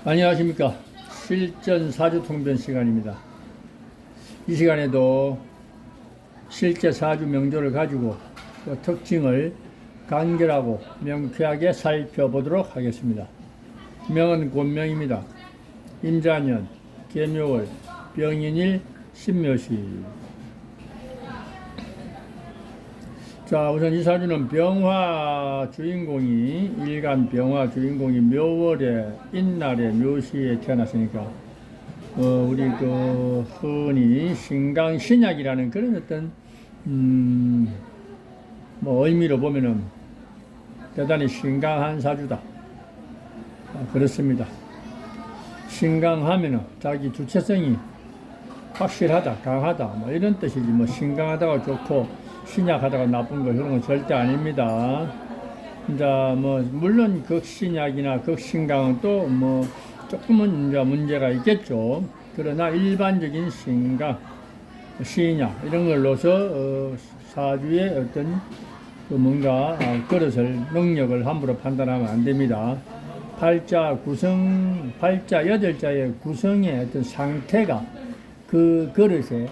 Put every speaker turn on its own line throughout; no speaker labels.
안녕하십니까. 실전 사주통변 시간입니다. 이 시간에도 실제 사주 명조를 가지고 그 특징을 간결하고 명쾌하게 살펴보도록 하겠습니다. 명은 곤명입니다. 임자년, 계묘월, 병인일, 신묘시. 자, 우선 이 사주는 병화 주인공이, 일간 병화 주인공이 묘월에, 인날에, 묘시에 태어났으니까, 우리 흔히 신강신약이라는 그런 어떤, 의미로 보면은 대단히 신강한 사주다. 그렇습니다. 신강하면은 자기 주체성이 확실하다, 강하다, 이런 뜻이지, 신강하다가 좋고, 신약하다가 나쁜 거 그런 건 절대 아닙니다. 이제 물론 극신약이나 극신강은 또 조금은 이제 문제가 있겠죠. 그러나 일반적인 신강, 신약 이런 걸로서 사주의 어떤 뭔가 그릇을 능력을 함부로 판단하면 안 됩니다. 팔자 여덟 자의 구성의 어떤 상태가 그 그릇에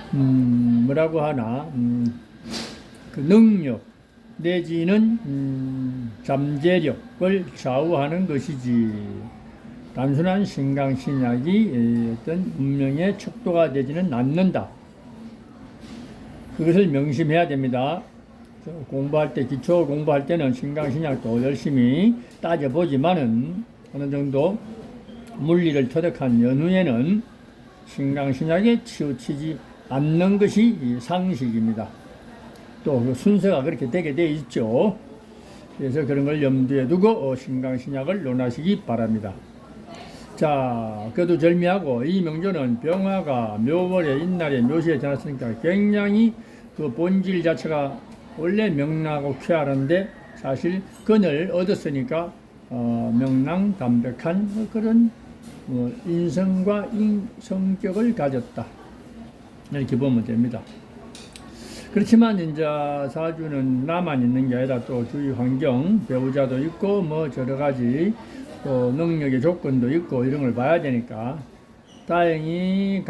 뭐라고 하나, 그 능력, 내지는, 잠재력을 좌우하는 것이지, 단순한 신강신약이 어떤 운명의 척도가 되지는 않는다. 그것을 명심해야 됩니다. 공부할 때, 기초 공부할 때는 신강신약도 열심히 따져보지만은, 어느 정도 물리를 터득한 연후에는 신강신약에 치우치지 않는 것이 상식입니다. 또 그 순서가 그렇게 되게 돼 있죠. 그래서 그런 걸 염두에 두고 신강신약을 논하시기 바랍니다. 자, 그래도 절미하고 이 명조는 병화가 묘월에, 인날에, 묘시에 지났으니까 굉장히 그 본질 자체가 원래 명랑하고 쾌활한데 사실 근을 얻었으니까 명랑담백한 그런 인성과 성격을 가졌다. 이렇게 보면 됩니다. 그렇지만 이제 사주는 나만 있는 게 아니라 또 주위 환경, 배우자도 있고 여러 가지 또 능력의 조건도 있고 이런 걸 봐야 되니까 다행히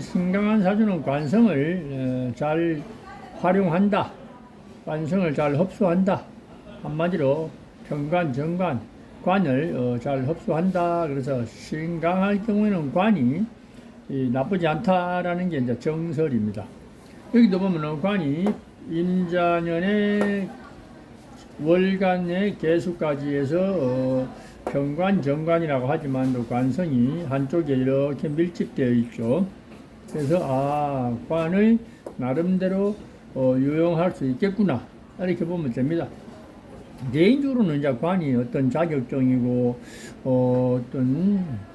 신강한 사주는 관성을 잘 활용한다. 관성을 잘 흡수한다. 한마디로 편관, 정관, 관을 잘 흡수한다. 그래서 신강할 경우에는 관이 나쁘지 않다라는 게 이제 정설입니다. 여기도 보면은 관이 임자년의 월간의 개수까지 해서 편관, 정관이라고 하지만 또 관성이 한쪽에 이렇게 밀집되어 있죠. 그래서 관을 나름대로 유용할 수 있겠구나 이렇게 보면 됩니다. 개인적으로는 이제 관이 어떤 자격증이고 어떤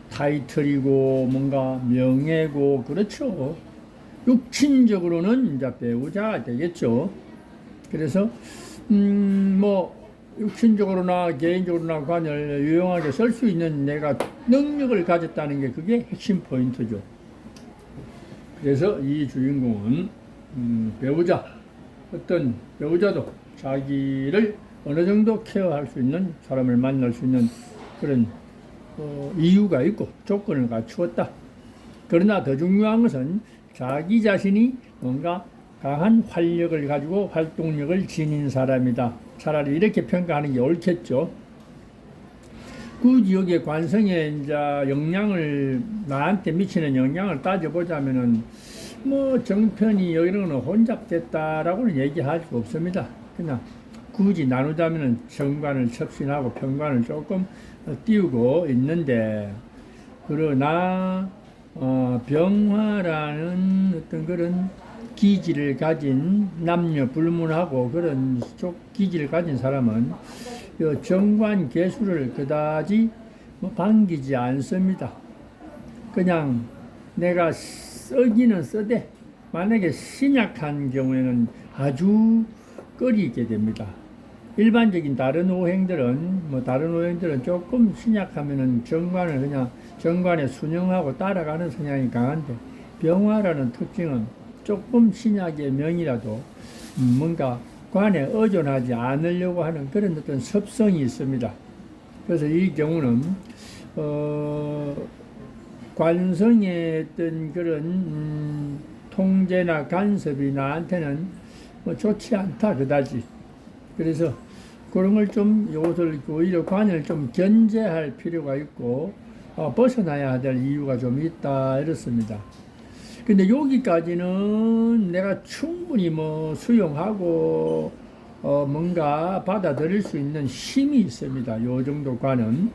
타이틀이고 뭔가 명예고 그렇죠. 육친적으로는 이제 배우자가 되겠죠. 그래서 육친적으로나 개인적으로나 관을 유용하게 쓸 수 있는 내가 능력을 가졌다는 게 그게 핵심 포인트죠. 그래서 이 주인공은 배우자, 어떤 배우자도 자기를 어느 정도 케어할 수 있는 사람을 만날 수 있는 그런 이유가 있고 조건을 갖추었다. 그러나 더 중요한 것은 자기 자신이 뭔가 강한 활력을 가지고 활동력을 지닌 사람이다. 차라리 이렇게 평가하는 게 옳겠죠. 굳이 여기에 관성의 이제 영향을, 나한테 미치는 영향을 따져보자면은 정편이 이런 거는 혼잡됐다라고는 얘기할 수 없습니다. 그냥 굳이 나누자면은 정관을 첩신하고 편관을 조금 띄우고 있는데, 그러나 병화라는 어떤 그런 기질을 가진, 남녀 불문하고 그런 기질을 가진 사람은 정관 개수를 그다지 반기지 않습니다. 그냥 내가 쓰기는 쓰되 만약에 신약한 경우에는 아주 꺼리게 됩니다. 일반적인 다른 오행들은 조금 신약하면은 정관을 그냥 정관에 순응하고 따라가는 성향이 강한데, 병화라는 특징은 조금 신약의 명이라도 뭔가 관에 의존하지 않으려고 하는 그런 어떤 습성이 있습니다. 그래서 이 경우는 관성의 어떤 그런 통제나 간섭이 나한테는 뭐 좋지 않다 그다지. 그래서 그런 걸 좀 요것을 오히려 관을 좀 견제할 필요가 있고 벗어나야 될 이유가 좀 있다 이렇습니다. 근데 여기까지는 내가 충분히 뭐 수용하고 뭔가 받아들일 수 있는 힘이 있습니다. 요 정도 관은.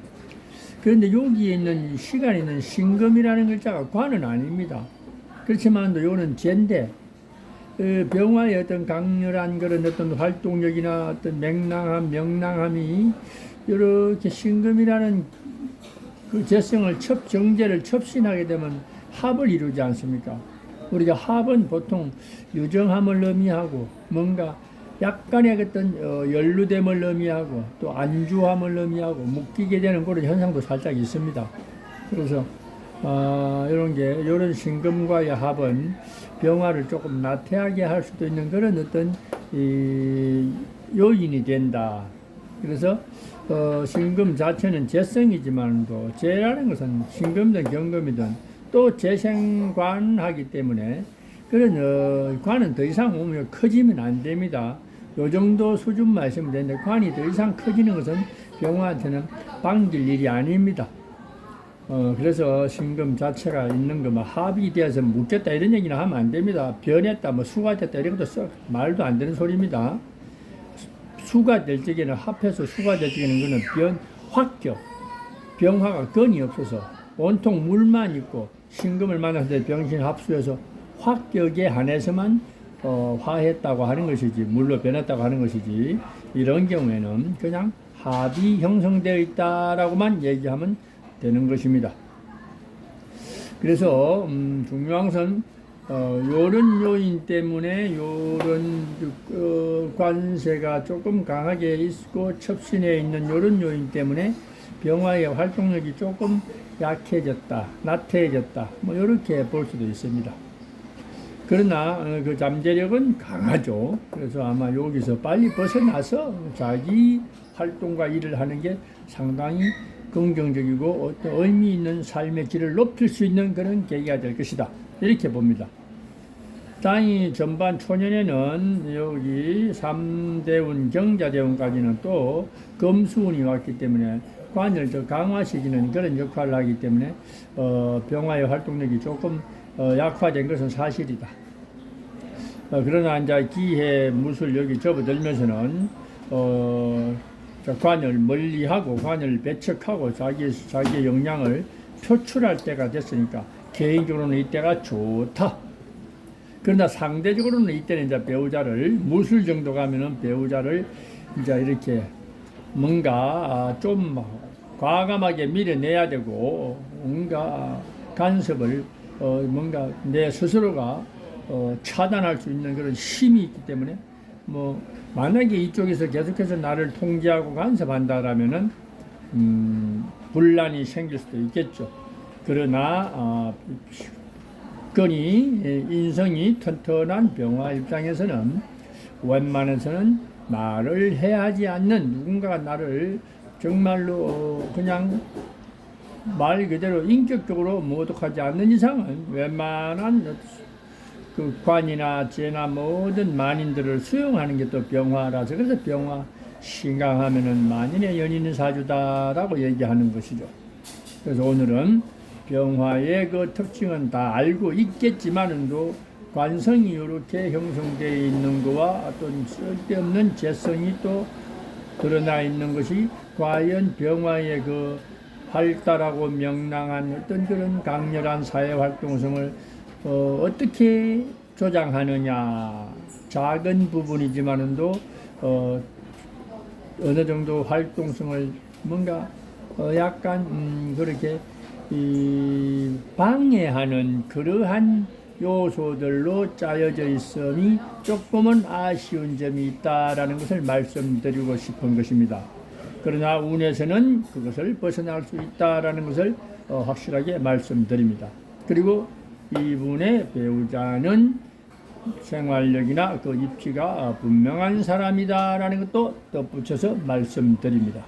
그런데 여기에 있는 시간에 있는 신금이라는 글자가 관은 아닙니다. 그렇지만도 요는 재인데 병화의 어떤 강렬한 그런 어떤 활동력이나 어떤 맹랑함, 명랑함이 이렇게 신금이라는 그 재성을 정제를 첩신하게 되면 합을 이루지 않습니까? 우리가 합은 보통 유정함을 의미하고 뭔가 약간의 어떤 연루됨을 의미하고 또 안주함을 의미하고 묶이게 되는 그런 현상도 살짝 있습니다. 그래서 이런 신금과의 합은 병화를 조금 나태하게 할 수도 있는 그런 어떤 요인이 된다. 그래서 신금 자체는 재성이지만도 재라는 것은 신금이든 경금이든 또 재생관하기 때문에 그런 관은 더 이상 오면 커지면 안 됩니다. 요 정도 수준만 있으면 되는데 관이 더 이상 커지는 것은 병화한테는 방길 일이 아닙니다. 그래서 신금 자체가 있는 거, 합이 되어서 묶였다 이런 얘기는 하면 안 됩니다. 변했다, 수가 됐다 이런 것도 말도 안 되는 소리입니다. 수가 될 적에는 합해서 수가 될 적에는 그는 확격, 병화가 건이 없어서 온통 물만 있고 신금을 만났을 때 병신 합수해서 확격에 한해서만 화했다고 하는 것이지, 물로 변했다고 하는 것이지, 이런 경우에는 그냥 합이 형성되어 있다라고만 얘기하면 되는 것입니다. 그래서 중요한 것은 요런 요인 때문에 요런 관세가 조금 강하게 있고 첩신에 있는 요런 요인 때문에 병화의 활동력이 조금 약해졌다, 나태해졌다, 뭐 이렇게 볼 수도 있습니다. 그러나 그 잠재력은 강하죠. 그래서 아마 여기서 빨리 벗어나서 자기 활동과 일을 하는 게 상당히 긍정적이고 어떤 의미 있는 삶의 질을 높일 수 있는 그런 계기가 될 것이다. 이렇게 봅니다. 땅이 전반 초년에는 여기 3대운 경자대운까지는 또 금수운이 왔기 때문에 관을 더 강화시키는 그런 역할을 하기 때문에 병화의 활동력이 조금 약화된 것은 사실이다. 그러나 이제 기해 무술 여기 접어들면서는 관을 멀리하고 관을 배척하고 자기의 역량을 표출할 때가 됐으니까 개인적으로는 이때가 좋다. 그러나 상대적으로는 이때는 이제 배우자를 무술 정도 가면은 배우자를 이제 이렇게 뭔가 좀 과감하게 밀어내야 되고 뭔가 간섭을 뭔가 내 스스로가 차단할 수 있는 그런 힘이 있기 때문에 뭐 만약에 이쪽에서 계속해서 나를 통제하고 간섭한다라면은 분란이 생길 수도 있겠죠. 그러나 건이 인성이 튼튼한 병화 입장에서는 웬만해서는 말을 해하지 않는 누군가가 나를 정말로 그냥 말 그대로 인격적으로 모독하지 않는 이상은 웬만한 그 관이나 재나 모든 만인들을 수용하는 게 또 병화라서 그래서 병화 신강하면은 만인의 연인은 사주다라고 얘기하는 것이죠. 그래서 오늘은 병화의 그 특징은 다 알고 있겠지만은도 관성이 이렇게 형성되어 있는 거와 어떤 쓸데없는 재성이 또 드러나 있는 것이 과연 병화의 그 활달하고 명랑한 어떤 그런 강렬한 사회활동성을 어떻게 조장하느냐. 작은 부분이지만은도 어느 정도 활동성을 뭔가 약간 그렇게 방해하는 그러한 요소들로 짜여져 있음이 조금은 아쉬운 점이 있다라는 것을 말씀드리고 싶은 것입니다. 그러나 운에서는 그것을 벗어날 수 있다라는 것을 확실하게 말씀드립니다. 그리고 이분의 배우자는 생활력이나 그 입지가 분명한 사람이다라는 것도 덧붙여서 말씀드립니다.